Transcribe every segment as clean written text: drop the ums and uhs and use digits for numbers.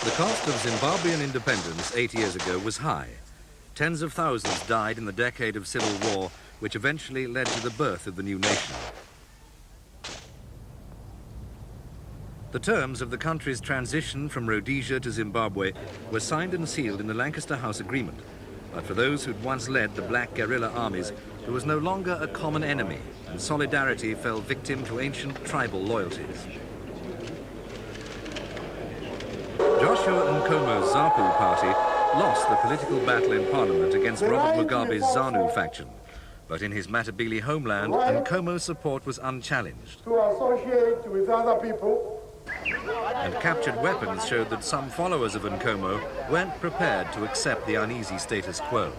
The cost of Zimbabwean independence 8 years ago was high. Tens of thousands died in the decade of civil war, which eventually led to the birth of the new nation. The terms of the country's transition from Rhodesia to Zimbabwe were signed and sealed in the Lancaster House Agreement. But for those who'd once led the black guerrilla armies, there was no longer a common enemy, and solidarity fell victim to ancient tribal loyalties. Joshua Nkomo's ZAPU party lost the political battle in parliament against Robert Mugabe's ZANU faction. But in his Matabeleland homeland, Nkomo's support was unchallenged. To associate with other people. And captured weapons showed that some followers of Nkomo weren't prepared to accept the uneasy status quo.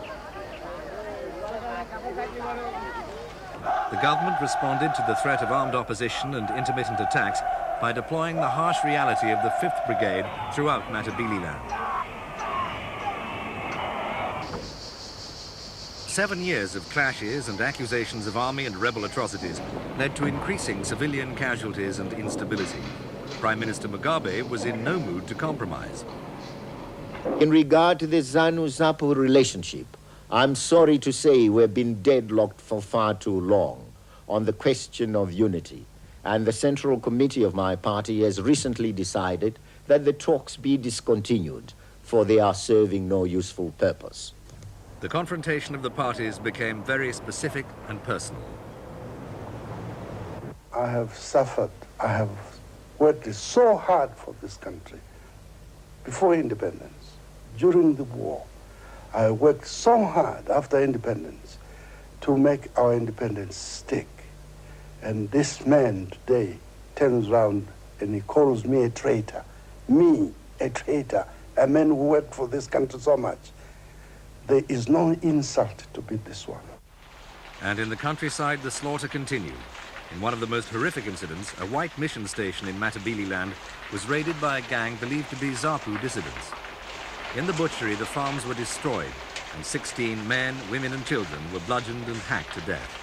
The government responded to the threat of armed opposition and intermittent attacks by deploying the harsh reality of the 5th Brigade throughout Matabeleland. 7 years of clashes and accusations of army and rebel atrocities led to increasing civilian casualties and instability. Prime Minister Mugabe was in no mood to compromise. In regard to the ZANU-ZAPU relationship, I'm sorry to say we've been deadlocked for far too long on the question of unity, and the Central Committee of my party has recently decided that the talks be discontinued, for they are serving no useful purpose. The confrontation of the parties became very specific and personal. I have suffered, I have worked so hard for this country before independence, during the war. I worked so hard after independence to make our independence stick. And this man today turns around and he calls me a traitor. Me, a traitor, a man who worked for this country so much. There is no insult to beat this one. And in the countryside, the slaughter continued. In one of the most horrific incidents, a white mission station in Matabeleland was raided by a gang believed to be ZAPU dissidents. In the butchery, the farms were destroyed, and 16 men, women and children were bludgeoned and hacked to death.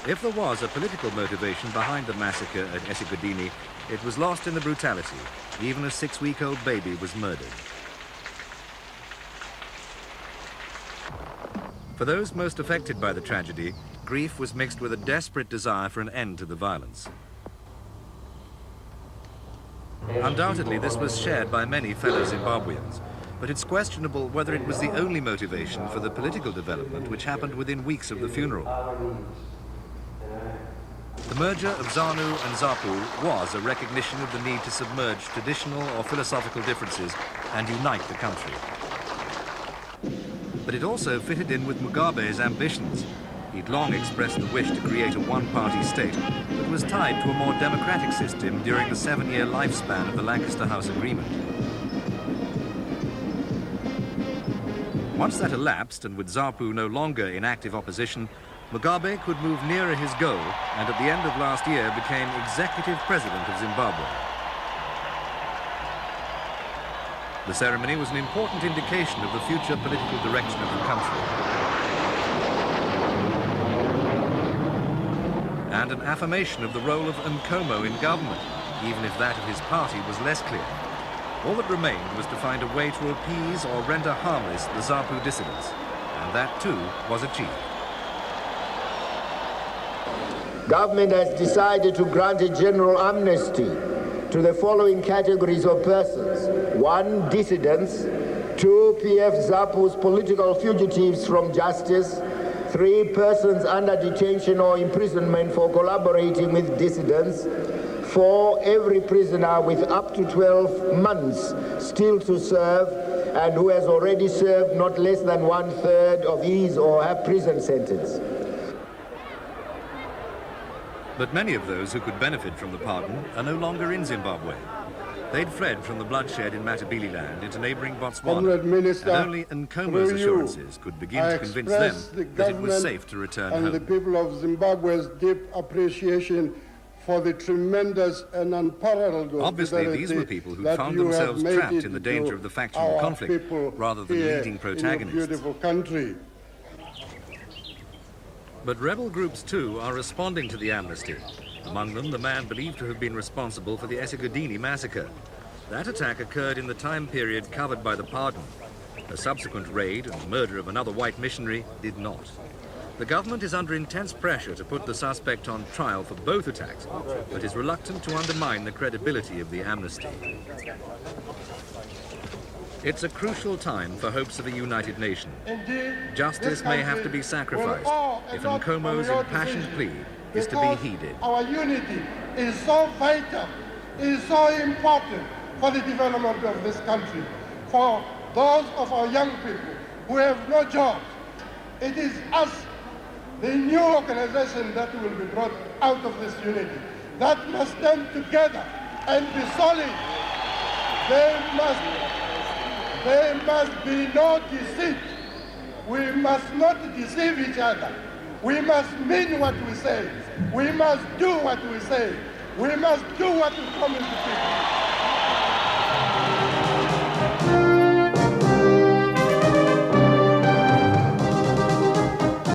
If there was a political motivation behind the massacre at Esigodini, it was lost in the brutality. Even a 6-week-old baby was murdered. For those most affected by the tragedy, grief was mixed with a desperate desire for an end to the violence. Undoubtedly, this was shared by many fellow Zimbabweans, but it's questionable whether it was the only motivation for the political development which happened within weeks of the funeral. The merger of ZANU and ZAPU was a recognition of the need to submerge traditional or philosophical differences and unite the country. But it also fitted in with Mugabe's ambitions. He'd long expressed the wish to create a one-party state that was tied to a more democratic system during the 7-year lifespan of the Lancaster House Agreement. Once that elapsed, and with ZAPU no longer in active opposition, Mugabe could move nearer his goal and at the end of last year became executive president of Zimbabwe. The ceremony was an important indication of the future political direction of the country. And an affirmation of the role of Nkomo in government, even if that of his party was less clear. All that remained was to find a way to appease or render harmless the ZAPU dissidents, and that too was achieved. Government has decided to grant a general amnesty to the following categories of persons. 1, dissidents. 2, PF ZAPU's political fugitives from justice. 3, persons under detention or imprisonment for collaborating with dissidents. 4, every prisoner with up to 12 months still to serve and who has already served not less than 1/3 of his or her prison sentence. But many of those who could benefit from the pardon are no longer in Zimbabwe. They'd fled from the bloodshed in Matabeleland into neighboring Botswana, and only Nkomo's assurances could begin to convince them that it was safe to return home. And the people of Zimbabwe's deep appreciation for the tremendous and unparalleled Obviously, these were people who found themselves trapped in the danger of the factional conflict, rather than leading protagonists. Beautiful country. But rebel groups too are responding to the amnesty. Among them, the man believed to have been responsible for the Esigodini massacre. That attack occurred in the time period covered by the pardon. A subsequent raid and murder of another white missionary did not. The government is under intense pressure to put the suspect on trial for both attacks, but is reluctant to undermine the credibility of the amnesty. It's a crucial time for hopes of a united nation. Justice may have to be sacrificed if Nkomo's impassioned plea is to be heeded. Our unity is so vital, is so important for the development of this country, for those of our young people who have no jobs. It is us, the new organization that will be brought out of this unity, that must stand together and be solid. There must be no deceit. We must not deceive each other. We must mean what we say. We must do what we say. We must do what we promise the people.